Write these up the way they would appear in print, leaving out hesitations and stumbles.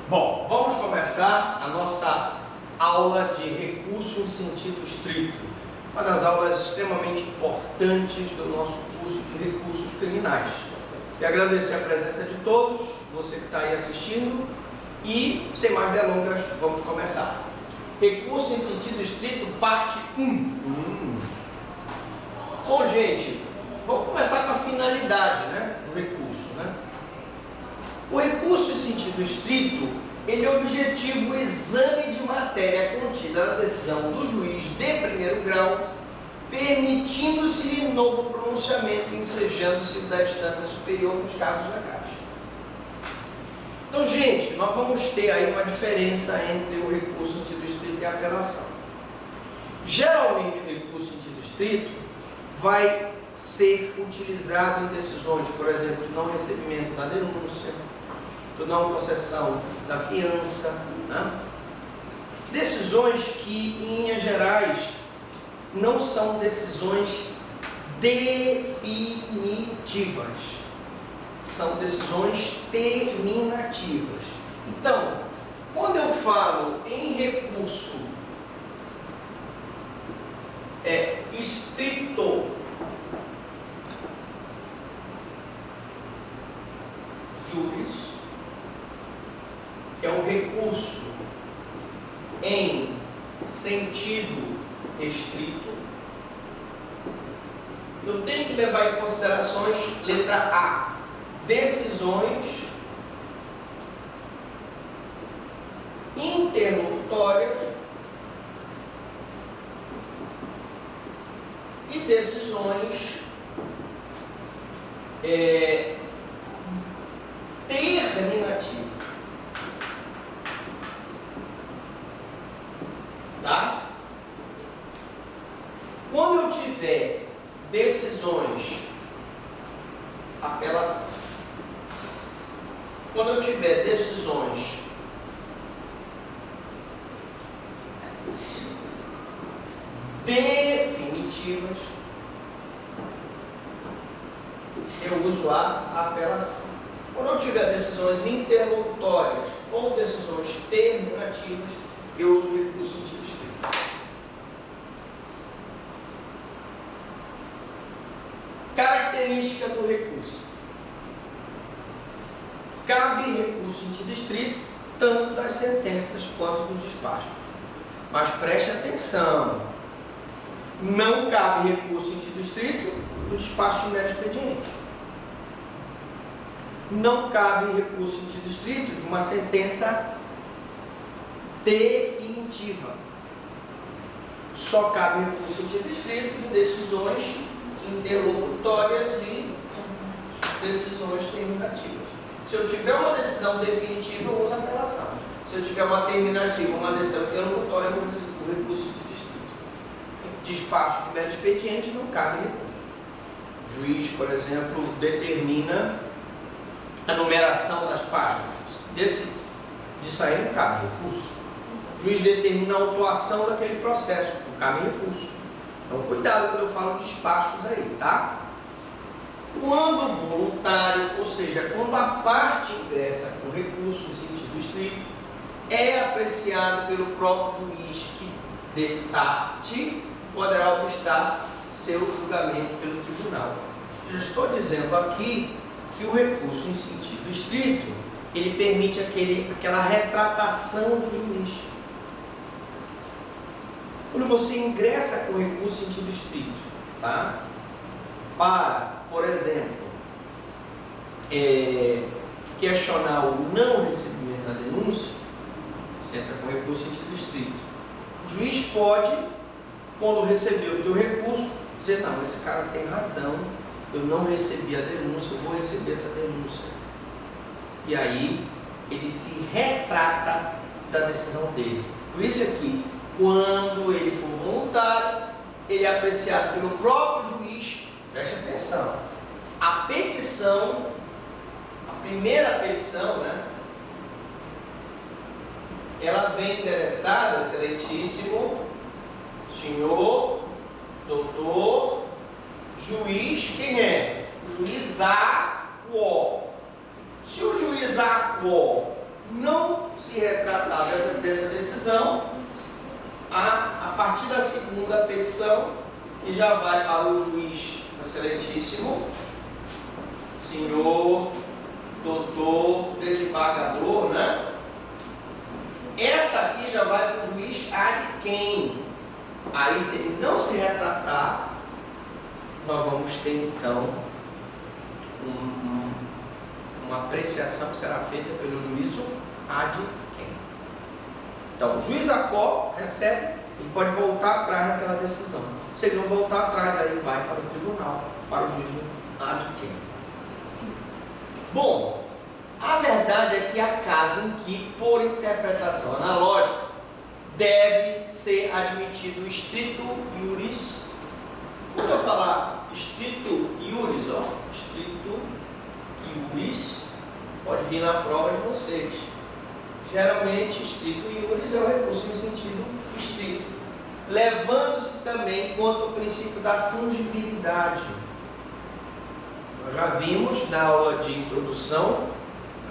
Bom, vamos começar a nossa aula de recurso em sentido estrito, uma das aulas extremamente importantes do nosso curso de recursos criminais. Quero agradecer a presença de todos, você que está aí assistindo, e sem mais delongas, vamos começar. Recurso em sentido estrito, parte 1. Bom, gente, vamos começar com a finalidade, do recurso, O recurso em sentido estrito, ele objetiva o exame de matéria contida na decisão do juiz de primeiro grau, permitindo-se novo pronunciamento, ensejando-se da instância superior nos casos legais. Então, gente, nós vamos ter aí uma diferença entre o recurso em sentido estrito e a apelação. Geralmente, o recurso em sentido estrito vai ser utilizado em decisões, por exemplo, de não recebimento da denúncia, de não concessão da fiança, decisões que, em linhas gerais, não são decisões definitivas, são decisões terminativas. Então, quando eu falo em recurso estrito juris, que é um recurso em sentido estrito, eu tenho que levar em considerações, letra A, decisões interlocutórias e decisões terminativas. Quando eu tiver decisões, apelação. Quando eu tiver decisões definitivas, eu uso a apelação. Quando eu tiver decisões interlocutórias ou decisões terminativas, eu uso o recurso em sentido estrito. Característica do recurso. Cabe recurso em sentido estrito, tanto das sentenças quanto dos despachos. Mas preste atenção, não cabe recurso em sentido estrito do despacho de mero expediente. Não cabe recurso em sentido estrito de uma sentença definitiva. Só cabe recurso em sentido estrito de decisões interlocutórias e decisões terminativas. Se eu tiver uma decisão definitiva, eu uso a apelação. Se eu tiver uma terminativa, uma decisão interlocutória, eu uso o recurso de distrito. Despacho de mero expediente não cabe recurso. O juiz, por exemplo, determina a numeração das páginas. Disso aí não cabe recurso. O juiz determina a autuação daquele processo, não cabe recurso. Então, cuidado quando eu falo despachos aí, tá? Quando voluntário, ou seja, quando a parte ingressa com recurso no sentido estrito, é apreciado pelo próprio juiz que dessarte poderá obstar seu julgamento pelo tribunal. Já estou dizendo aqui que o recurso em sentido estrito, ele permite aquela retratação do juiz. Quando você ingressa com recurso em sentido estrito, para, por exemplo, questionar o não recebimento da denúncia, você entra com recurso em sentido estrito. O juiz pode, quando receber o teu recurso, dizer, não, esse cara tem razão, eu não recebi a denúncia, eu vou receber essa denúncia. E aí, ele se retrata da decisão dele. Por isso aqui, quando ele for voluntário, ele é apreciado pelo próprio juiz. Preste atenção. A petição, a primeira petição, ela vem endereçada, excelentíssimo senhor, doutor, juiz, quem é? O juiz A, o O. Se o juiz A, o O, não decisão, a partir da segunda petição, que já vai para o juiz excelentíssimo, senhor, doutor, desembargador, né? Essa aqui já vai para o juiz ad quem. Aí, se ele não se retratar, nós vamos ter então uma apreciação que será feita pelo juízo ad quem. Então, o juiz ACO recebe, ele pode voltar atrás naquela decisão. Se ele não voltar atrás, aí vai para o tribunal, para o juízo ad quem. Bom, a verdade é que há casos em que, por interpretação analógica, deve ser admitido o stricto iuris. Quando eu falar stricto iuris, stricto iuris, pode vir na prova de vocês. Geralmente, stricto iuris é o recurso em sentido estrito, levando-se também em conta o princípio da fungibilidade. Nós já vimos na aula de introdução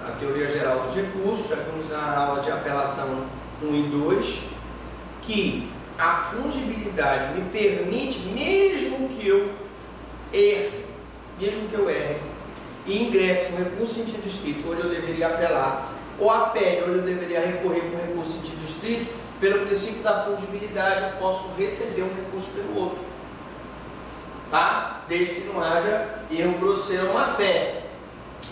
à teoria geral dos recursos, já vimos na aula de apelação 1 e 2, que a fungibilidade me permite, mesmo que eu erre, e ingresse com recurso em sentido estrito, onde eu deveria apelar, ou apele, onde eu deveria recorrer com recurso em sentido estrito, pelo princípio da fungibilidade, eu posso receber um recurso pelo outro. Tá? Desde que não haja erro grosseiro ou má-fé.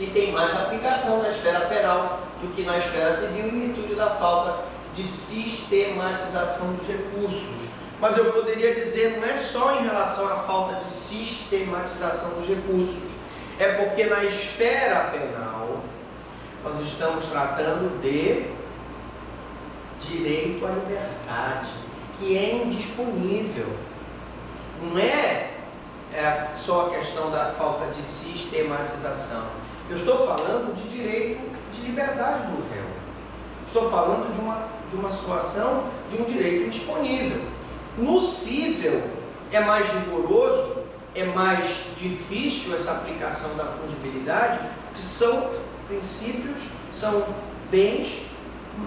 E tem mais aplicação na esfera penal do que na esfera civil, em virtude da falta de sistematização dos recursos. Mas eu poderia dizer, não é só em relação à falta de sistematização dos recursos, é porque na esfera penal nós estamos tratando de direito à liberdade, que é indisponível. Não é só a questão da falta de sistematização. Eu estou falando de direito de liberdade do réu. Estou falando de uma situação de um direito indisponível. No cível é mais rigoroso, é mais difícil essa aplicação da fungibilidade, que são princípios, são bens,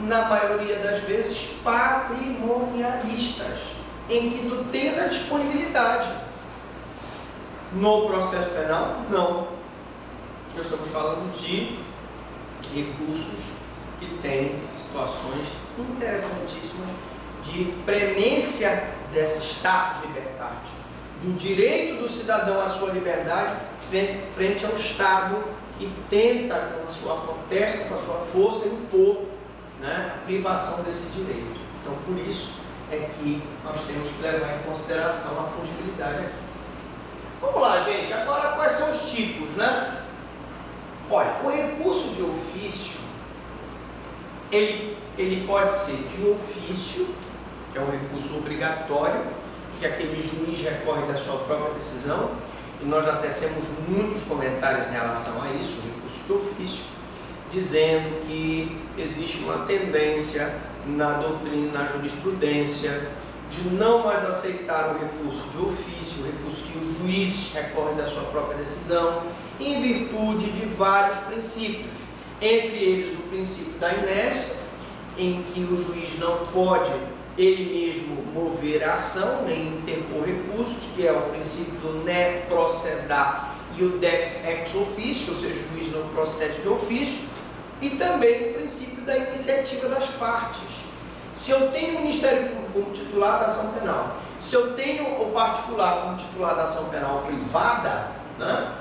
na maioria das vezes, patrimonialistas, em que tu tens a disponibilidade. No processo penal, não. Nós estamos falando de recursos que têm situações interessantíssimas de premência desse status libertário, do direito do cidadão à sua liberdade frente ao Estado que tenta, com a sua protesta, com a sua força, impor, né, a privação desse direito. Então, por isso é que nós temos que levar em consideração a fungibilidade aqui. Vamos lá, gente. Agora, quais são os tipos, né? Olha, o recurso de ofício, ele pode ser de ofício, que é um recurso obrigatório, que aquele juiz recorre da sua própria decisão, e nós já tecemos muitos comentários em relação a isso, o recurso de ofício, dizendo que existe uma tendência na doutrina, na jurisprudência, de não mais aceitar o recurso de ofício, o recurso que o juiz recorre da sua própria decisão, em virtude de vários princípios, entre eles o princípio da inércia, em que o juiz não pode ele mesmo mover a ação, nem interpor recursos, que é o princípio do ne procedar e o dex ex officio, ou seja, o juiz não procede de ofício, e também o princípio da iniciativa das partes. Se eu tenho o Ministério Público como titular da ação penal, se eu tenho o particular como titular da ação penal privada, né,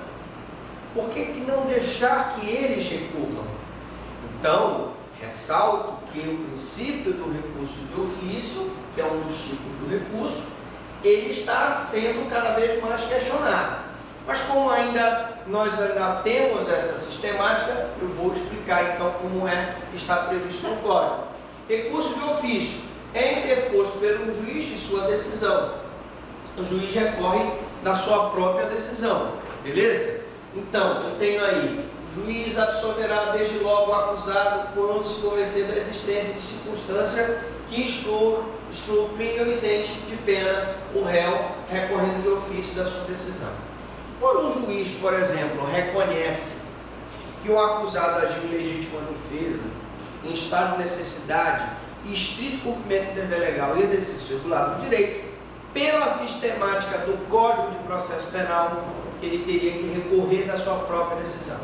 por que não deixar que eles recorram? Então, ressalto que o princípio do recurso de ofício, que é um dos tipos do recurso, ele está sendo cada vez mais questionado. Mas como nós ainda temos essa sistemática, eu vou explicar então como está previsto no Código. Recurso de ofício é interposto pelo juiz de sua decisão. O juiz recorre da sua própria decisão, beleza? Então, eu tenho aí, o juiz absolverá desde logo o acusado quando se convencer da existência de circunstância que expropriem ou isente de pena o réu recorrendo de ofício da sua decisão. Quando um juiz, por exemplo, reconhece que o acusado agiu em legítima defesa, em estado de necessidade, e estrito cumprimento do dever legal e exercício regulado do direito, pela sistemática do Código de Processo Penal, ele teria que recorrer da sua própria decisão.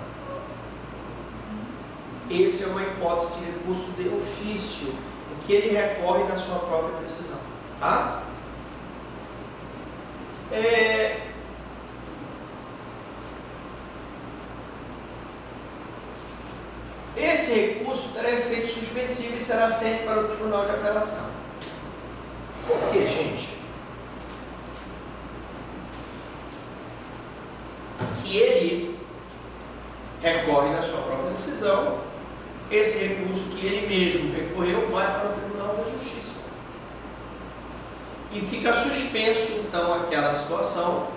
Essa é uma hipótese de recurso de ofício, em que ele recorre da sua própria decisão. Tá? Esse recurso terá efeito suspensivo e será sempre para o Tribunal de Apelação. Por quê, gente? Se ele recorre da sua própria decisão, esse recurso que ele mesmo recorreu vai para o Tribunal da Justiça. E fica suspenso, então, aquela situação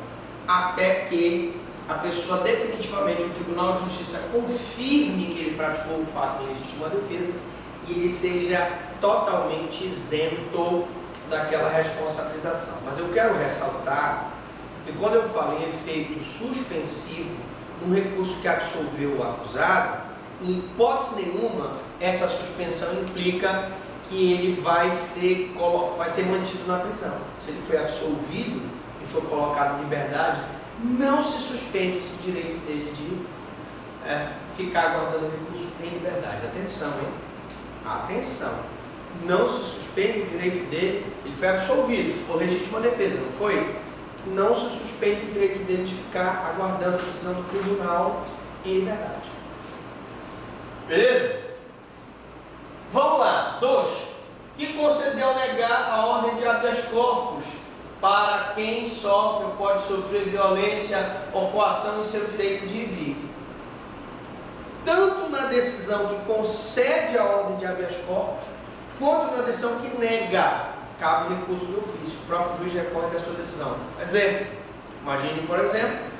até que a pessoa definitivamente, o Tribunal de Justiça confirme que ele praticou o fato de legítima defesa e ele seja totalmente isento daquela responsabilização. Mas eu quero ressaltar que quando eu falo em efeito suspensivo, um recurso que absolveu o acusado, em hipótese nenhuma, essa suspensão implica que ele vai ser mantido na prisão. Se ele foi absolvido e foi colocado em liberdade, não se suspende esse direito dele de ficar aguardando o recurso em liberdade. Atenção, hein? Atenção! Não se suspende o direito dele, ele foi absolvido por legítima defesa, não foi? Não se suspende o direito dele de ficar aguardando a decisão do tribunal em liberdade. Beleza? Vamos lá. 2. Que concedeu ou negar a ordem de habeas corpus para quem sofre ou pode sofrer violência ou coação em seu direito de vir. Tanto na decisão que concede a ordem de habeas corpus, quanto na decisão que nega, cabe recurso de ofício. O próprio juiz recorre da sua decisão. Exemplo, imagine, por exemplo,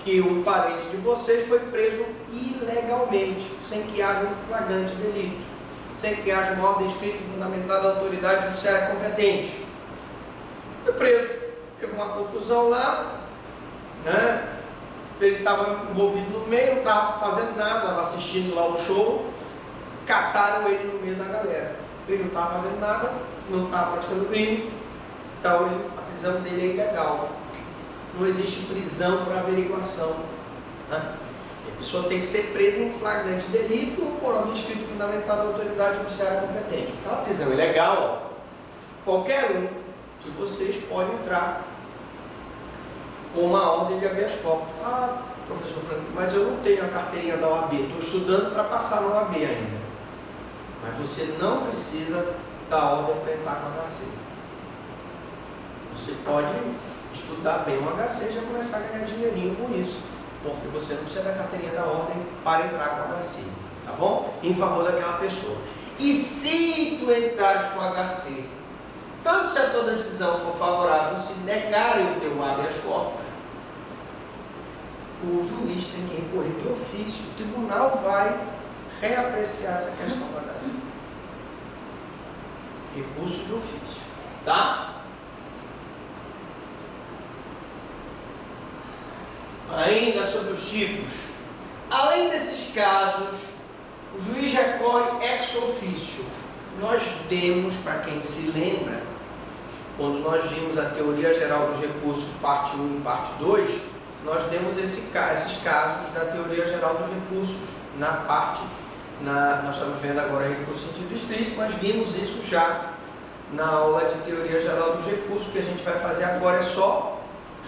que um parente de vocês foi preso ilegalmente, sem que haja um flagrante delito, sem que haja uma ordem escrita e fundamentada da autoridade judiciária competente. Foi preso, teve uma confusão lá, né? Ele estava envolvido no meio, não estava fazendo nada, estava assistindo lá o show, cataram ele no meio da galera. Ele não estava fazendo nada, não estava praticando crime, então a prisão dele é ilegal. Não existe prisão por averiguação. Né? A pessoa tem que ser presa em flagrante delito ou por ordem escrita e fundamentada da autoridade judiciária competente. Aquela prisão é ilegal, qualquer um de vocês pode entrar com uma ordem de habeas corpus. Ah, professor Franco, mas eu não tenho a carteirinha da OAB, estou estudando para passar na OAB ainda. Mas você não precisa da ordem para entrar com o HC. Você pode estudar bem o HC e já começar a ganhar dinheirinho com isso, porque você não precisa da carteirinha da ordem para entrar com o HC, tá bom? Em favor daquela pessoa. E se tu entrares com o HC, tanto se a tua decisão for favorável, se negarem o teu habeas corpus, o juiz tem que recorrer de ofício, o tribunal vai reapreciar essa questão do HC. Recurso de ofício, tá? Ainda sobre os tipos, além desses casos, o juiz recorre ex officio. Nós demos, para quem se lembra, quando nós vimos a teoria geral dos recursos, parte 1 e parte 2, nós demos esses casos da teoria geral dos recursos nós estamos vendo agora recurso em sentido estrito, mas vimos isso já na aula de teoria geral dos recursos. O que a gente vai fazer agora é só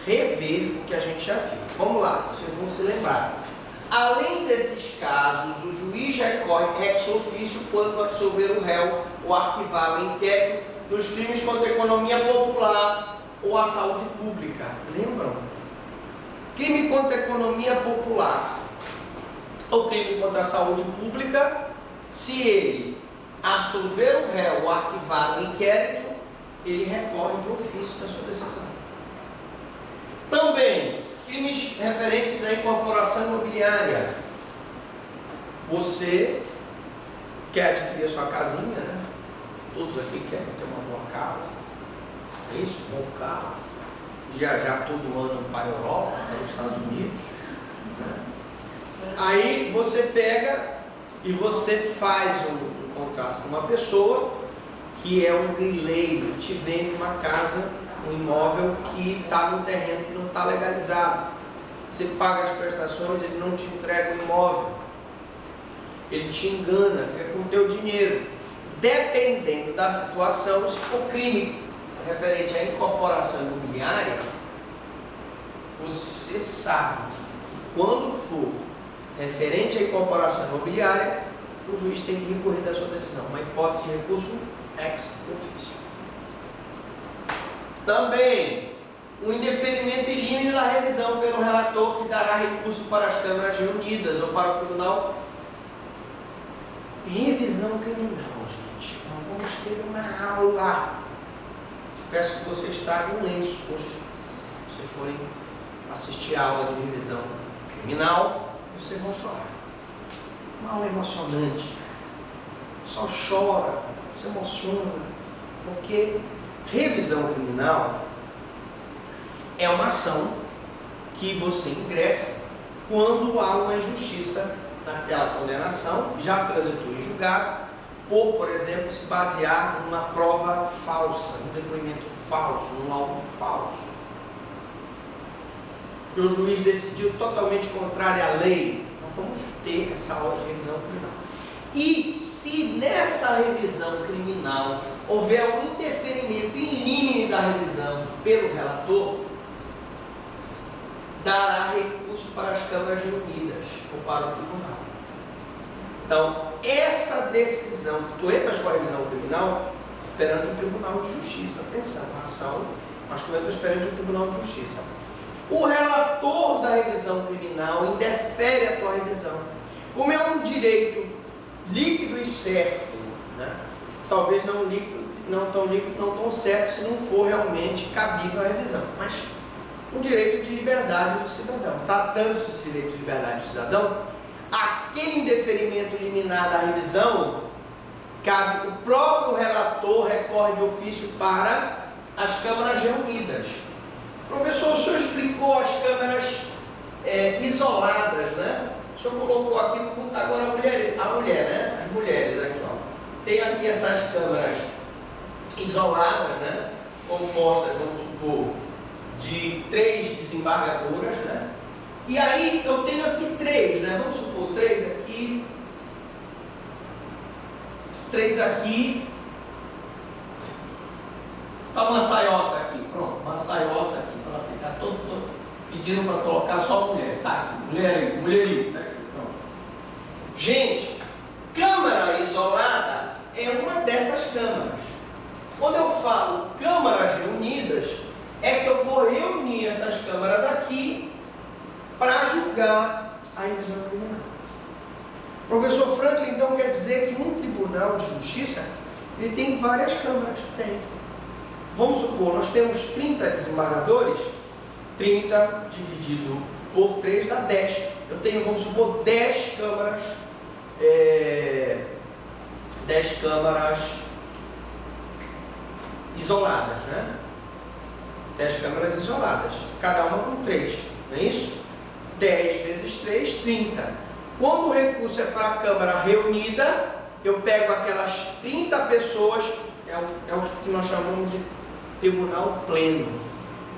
rever o que a gente já viu. Vamos lá, vocês vão se lembrar. Além desses casos, o juiz recorre ex officio quando absolver o réu ou arquivar o inquérito nos crimes contra a economia popular ou a saúde pública. Lembram? Crime contra a economia popular ou crime contra a saúde pública, se ele absolver o réu ou arquivar o inquérito, ele recorre de ofício da sua decisão. Também, crimes referentes à incorporação imobiliária. Você quer adquirir a sua casinha, né? Todos aqui querem ter uma boa casa, é isso? Um bom carro, viajar todo ano para a Europa, para os Estados Unidos, né? Aí você pega e você faz um contrato com uma pessoa que é um grileiro, te vende uma casa, um imóvel que está num terreno que não está legalizado. Você paga as prestações, ele não te entrega o imóvel. Ele te engana, fica com o teu dinheiro. Dependendo da situação, se for crime referente à incorporação imobiliária, você sabe que quando for referente à incorporação imobiliária, o juiz tem que recorrer da sua decisão. Uma hipótese de recurso ex officio. Também, o indeferimento in limine da revisão pelo relator, que dará recurso para as câmaras reunidas ou para o tribunal. Revisão criminal, gente. Nós vamos ter uma aula. Peço que vocês tragam um lenço hoje. Se vocês forem assistir a aula de revisão criminal, vocês vão chorar. Uma aula emocionante. Só chora, se emociona, porque revisão criminal é uma ação que você ingressa quando há uma injustiça naquela condenação, já transitou em julgado, por exemplo, se basear numa prova falsa, num depoimento falso, num laudo falso. Que o juiz decidiu totalmente contrário à lei. Nós vamos ter essa aula de revisão criminal. E se nessa revisão criminal houver um indeferimento in limine da revisão pelo relator, dará recurso para as câmaras reunidas ou para o tribunal. Então, essa decisão, tu entras com a revisão criminal perante o Tribunal de Justiça, atenção, ação, mas tu entras perante o Tribunal de Justiça. O relator da revisão criminal indefere a tua revisão. Como é um direito líquido e certo, né? Talvez não líquido, não tão líquido, não tão certo, se não for realmente cabível a revisão, mas um direito de liberdade do cidadão. Tratando-se de direito de liberdade do cidadão, aquele indeferimento liminar da revisão, cabe, o próprio relator recorre de ofício para as câmaras reunidas. Professor, o senhor explicou as câmaras isoladas, né? O senhor colocou aqui, vou contar agora a mulher, né? As mulheres aqui, ó. Tem aqui essas câmaras isoladas, né? Compostas, vamos supor, de 3 desembargadoras, né? E aí eu tenho aqui 3, né? Vamos supor, 3 aqui, 3 aqui. Tá uma saiota aqui, pronto, uma saiota aqui, para ficar todo pedindo para colocar só mulher, tá aqui, mulherinho, tá aqui, pronto. Gente, câmara isolada é uma dessas câmaras. Quando eu falo câmaras reunidas, é que eu vou reunir essas câmaras aqui para julgar a revisão criminal. Professor Franklin, então quer dizer que um tribunal de justiça, ele tem várias câmaras? Tem. Vamos supor, nós temos 30 desembargadores, 30 dividido por 3 dá 10. Eu tenho, vamos supor, 10 câmaras, 10 câmaras isoladas, né? 10 câmaras isoladas, cada uma com 3, não é isso? 10 vezes 3, 30. Quando o recurso é para a câmara reunida, eu pego aquelas 30 pessoas, é o que nós chamamos de tribunal pleno.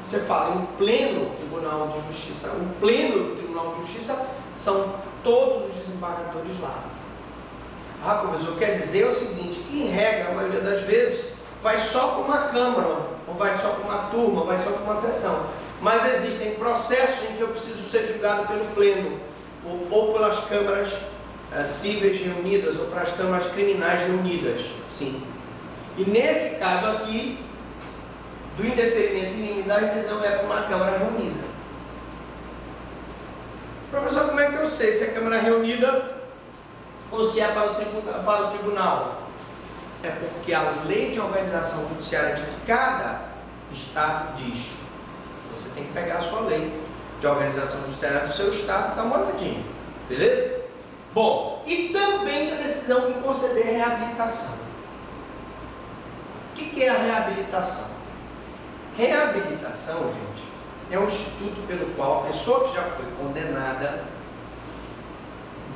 Você fala em pleno tribunal de justiça. O pleno do tribunal de justiça são todos os desembargadores lá. Ah, professor, quer dizer o seguinte, que em regra, a maioria das vezes, vai só para uma câmara, ou vai só para uma turma, ou vai só para uma sessão. Mas existem processos em que eu preciso ser julgado pelo pleno, ou pelas câmaras cíveis reunidas, ou para as câmaras criminais reunidas. Sim. E nesse caso aqui, do indeferimento in limine da revisão é para uma câmara reunida. Professor, como é que eu sei se é câmara reunida ou se é para o tribunal? É porque a lei de organização judiciária de cada estado diz. Você tem que pegar a sua lei de organização judiciária do seu estado e dar uma olhadinha. Beleza? Bom, e também da decisão de conceder reabilitação. O que é a reabilitação? Reabilitação, gente, é um instituto pelo qual a pessoa que já foi condenada,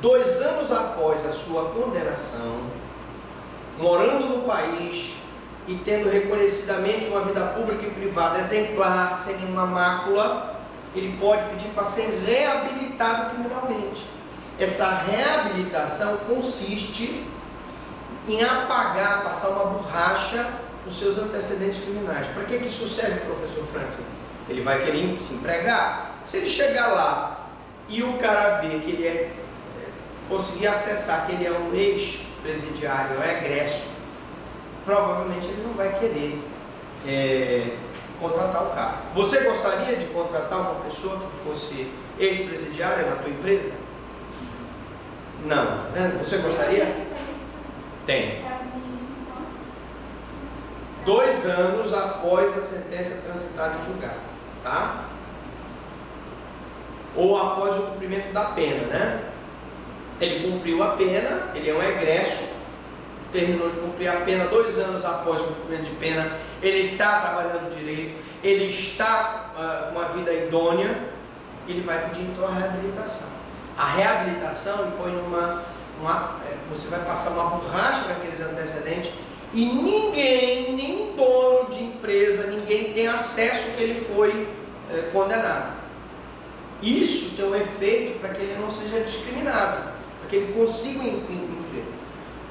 2 anos após a sua condenação, morando no país, e tendo reconhecidamente uma vida pública e privada exemplar, sem nenhuma mácula, ele pode pedir para ser reabilitado criminalmente. Essa reabilitação consiste em apagar, passar uma borracha nos seus antecedentes criminais. Para que isso serve, professor Franklin? Ele vai querer se empregar. Se ele chegar lá e o cara ver que ele conseguir acessar que ele é um ex-presidiário, é egresso, provavelmente ele não vai querer contratar o cara. Você gostaria de contratar uma pessoa que fosse ex-presidiária na tua empresa? Não, tá vendo? Você gostaria? Tem. 2 anos após a sentença transitada em julgado, tá? Ou após o cumprimento da pena, né? Ele cumpriu a pena, ele é um egresso, terminou de cumprir a pena 2 anos após o cumprimento de pena, ele está trabalhando direito, ele está com uma vida idônea, ele vai pedir então a reabilitação. A reabilitação impõe você vai passar uma borracha naqueles antecedentes e ninguém, nenhum dono de empresa, ninguém tem acesso que ele foi condenado. Isso tem um efeito para que ele não seja discriminado, para que ele consiga um emprego.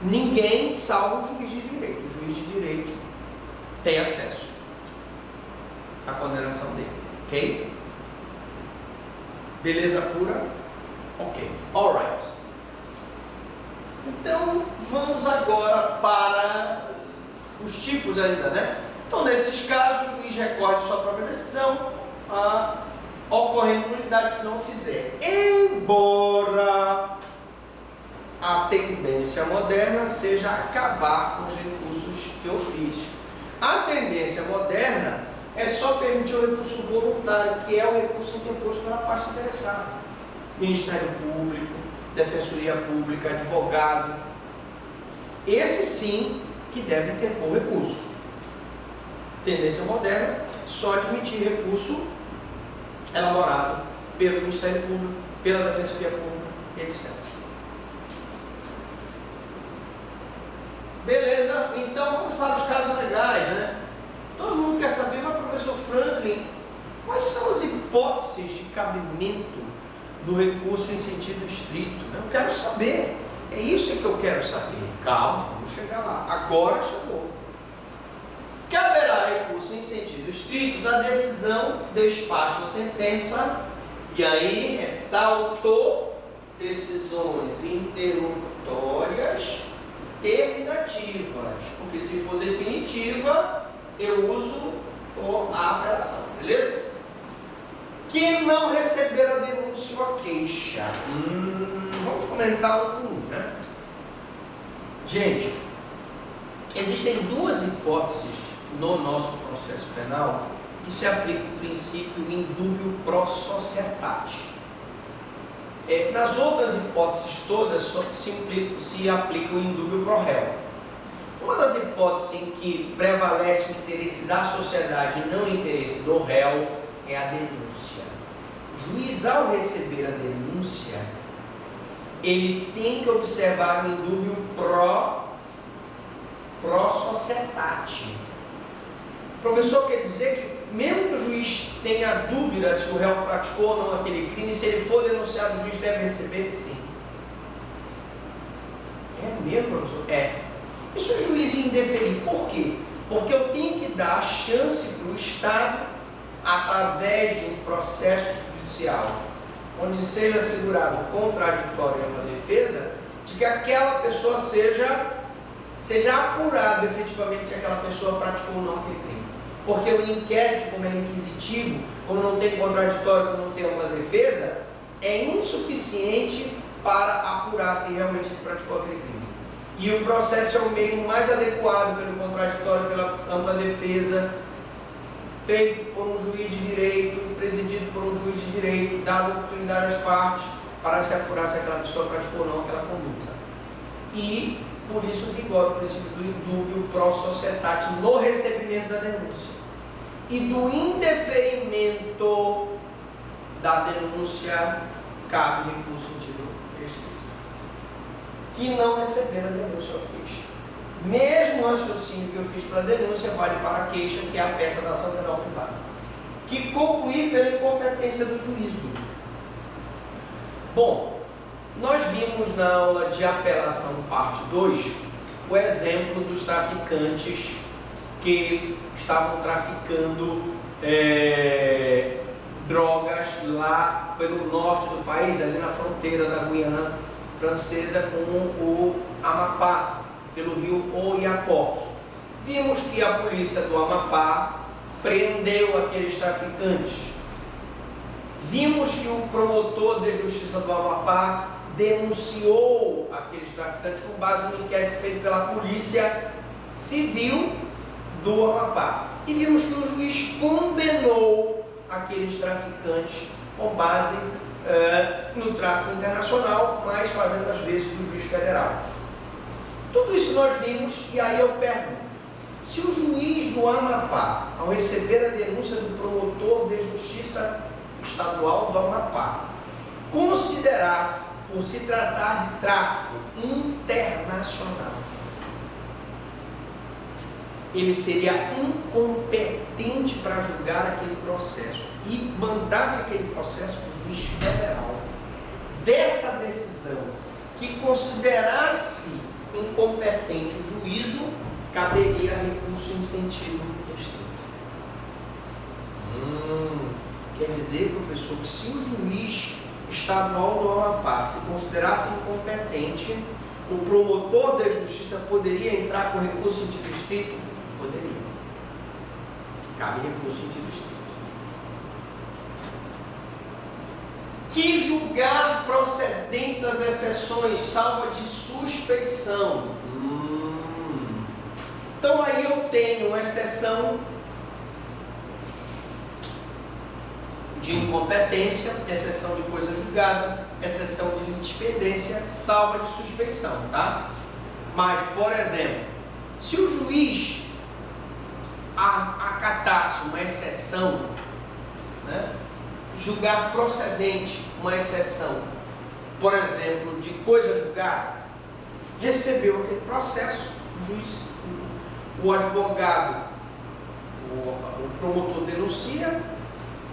Ninguém salva o juiz de direito. O juiz de direito tem acesso à condenação dele, ok? Beleza pura? Ok, alright. Então, vamos agora para os tipos ainda, né? Então, nesses casos, o juiz recorre sua própria decisão, ocorrendo nulidade se não o fizer. Embora a tendência moderna seja acabar com os recursos de ofício. A tendência moderna é só permitir o recurso voluntário, que é o recurso interposto pela parte interessada. Ministério Público, Defensoria Pública, advogado. Esse sim que deve interpor recurso. Tendência moderna, só admitir recurso elaborado pelo Ministério Público, pela Defensoria Pública, etc. Beleza? Então vamos para os casos legais, né? Todo mundo quer saber, mas professor Franklin, quais são as hipóteses de cabimento do recurso em sentido estrito? Eu quero saber. É isso que eu quero saber. Calma, vamos chegar lá. Agora chegou. Caberá recurso em sentido estrito da decisão, despacho ou sentença, e aí ressalto decisões interlocutórias terminativas, porque se for definitiva, eu uso a apelação, beleza? Que não receber a denúncia ou a queixa. Vamos comentar um, né? Gente, existem 2 hipóteses no nosso processo penal que se aplica o princípio indubio pro societate. Nas outras hipóteses todas se aplica o indubio pro réu. Uma das hipóteses em que prevalece o interesse da sociedade e não o interesse do réu é a denúncia. O juiz, ao receber a denúncia, ele tem que observar o indubio pro societate. O professor quer dizer que, mesmo que o juiz tenha dúvida se o réu praticou ou não aquele crime, se ele for denunciado, o juiz deve receber? Sim. É mesmo, professor? É. E se o juiz indeferir? Por quê? Porque eu tenho que dar a chance para o Estado, através de um processo judicial, onde seja assegurado o contraditório e uma defesa, de que aquela pessoa seja apurado efetivamente se aquela pessoa praticou ou não aquele crime. Porque o inquérito, como é inquisitivo, como não tem contraditório, como não tem uma defesa, é insuficiente para apurar se realmente ele praticou aquele crime. E o processo é o meio mais adequado pelo contraditório, pela ampla defesa, feito por um juiz de direito, presidido por um juiz de direito, dado a oportunidade às partes para se apurar se aquela pessoa praticou ou não aquela conduta. E por isso vigora o princípio do indubio pro societate no recebimento da denúncia. E do indeferimento da denúncia cabe recurso em sentido restrito. Que não receber a denúncia ou queixa. Mesmo mesmo raciocínio que eu fiz para a denúncia vale para a queixa, que é a peça da ação penal privada, que concluir pela incompetência do juízo. Bom, nós vimos na aula de apelação parte 2 o exemplo dos traficantes que estavam traficando drogas lá pelo norte do país, ali na fronteira da Guiana Francesa com o Amapá, pelo rio Oiapoque. Vimos que a polícia do Amapá prendeu aqueles traficantes. Vimos que o promotor de justiça do Amapá denunciou aqueles traficantes com base no inquérito feito pela polícia civil do Amapá. E vimos que o juiz condenou aqueles traficantes com base no tráfico internacional, mas fazendo as vezes do juiz federal. Tudo isso nós vimos, e aí eu pergunto: se o juiz do Amapá, ao receber a denúncia do promotor de justiça estadual do Amapá, considerasse, por se tratar de tráfico internacional, ele seria incompetente para julgar aquele processo e mandasse aquele processo para o juiz federal. Dessa decisão, que considerasse incompetente o juízo, caberia recurso em sentido estrito. Quer dizer, professor, que se o juiz estadual do Amapá se considerasse incompetente, o promotor de justiça poderia entrar com recurso em sentido estrito? Poderia. Cabe recurso em sentido estrito. Que julgar procedentes as exceções, salva de suspeição. Então aí eu tenho uma exceção de incompetência, exceção de coisa julgada, exceção de litispendência, salva de suspeição, tá? Mas, por exemplo, se o juiz acatasse uma exceção, né? Julgar procedente uma exceção, por exemplo, de coisa julgada, recebeu aquele processo, o juiz, o advogado, o promotor denuncia,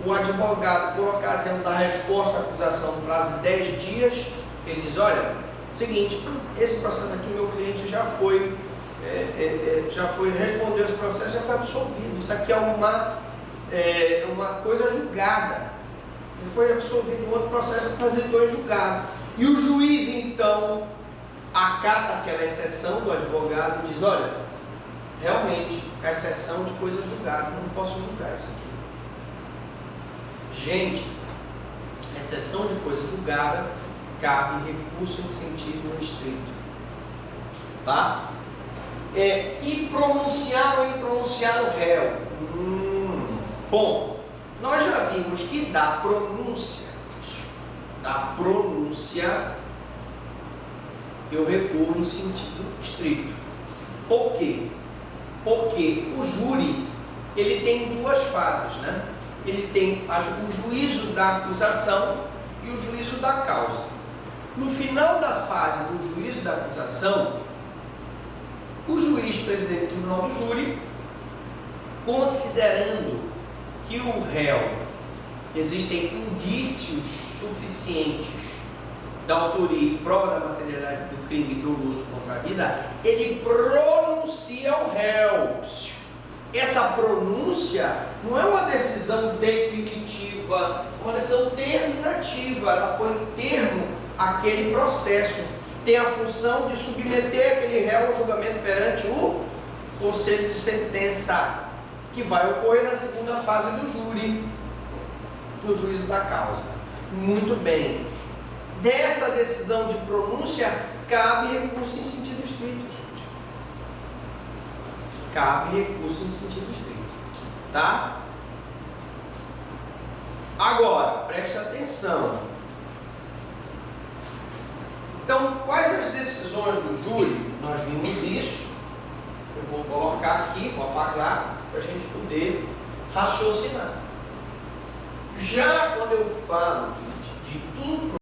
o advogado, por ocasião da resposta à acusação no prazo de 10 dias, ele diz: olha, seguinte, esse processo aqui, meu cliente já foi respondeu esse processo, já foi absolvido, isso aqui é uma coisa julgada. Ele foi absolvido em outro processo, transitou em julgado. E o juiz, então, acata aquela exceção do advogado e diz: olha, realmente, a exceção de coisa julgada, não posso julgar isso aqui. Gente, exceção de coisa julgada, cabe recurso em sentido estrito. Tá? Que pronunciar ou impronunciar o réu. Bom, nós já vimos que da pronúncia, eu recorro em sentido estrito. Por quê? Porque o júri, ele tem duas fases, né? Ele tem o juízo da acusação e o juízo da causa. No final da fase do juízo da acusação, o juiz presidente do tribunal do júri, considerando que o réu existem indícios suficientes da autoria e prova da materialidade do crime doloso contra a vida, ele pronuncia o réu. Essa pronúncia não é uma decisão definitiva, é uma decisão terminativa, ela põe termo àquele processo. Tem a função de submeter aquele réu ao julgamento perante o conselho de sentença, que vai ocorrer na segunda fase do júri, no juízo da causa. Muito bem. Dessa decisão de pronúncia, cabe recurso em sentido estrito, gente. Cabe recurso em sentido estrito. Tá? Agora, preste atenção. Então, quais as decisões do júri? Nós vimos isso. Eu vou colocar aqui, vou apagar, para a gente poder raciocinar. Já quando eu falo, gente, de impronunciação,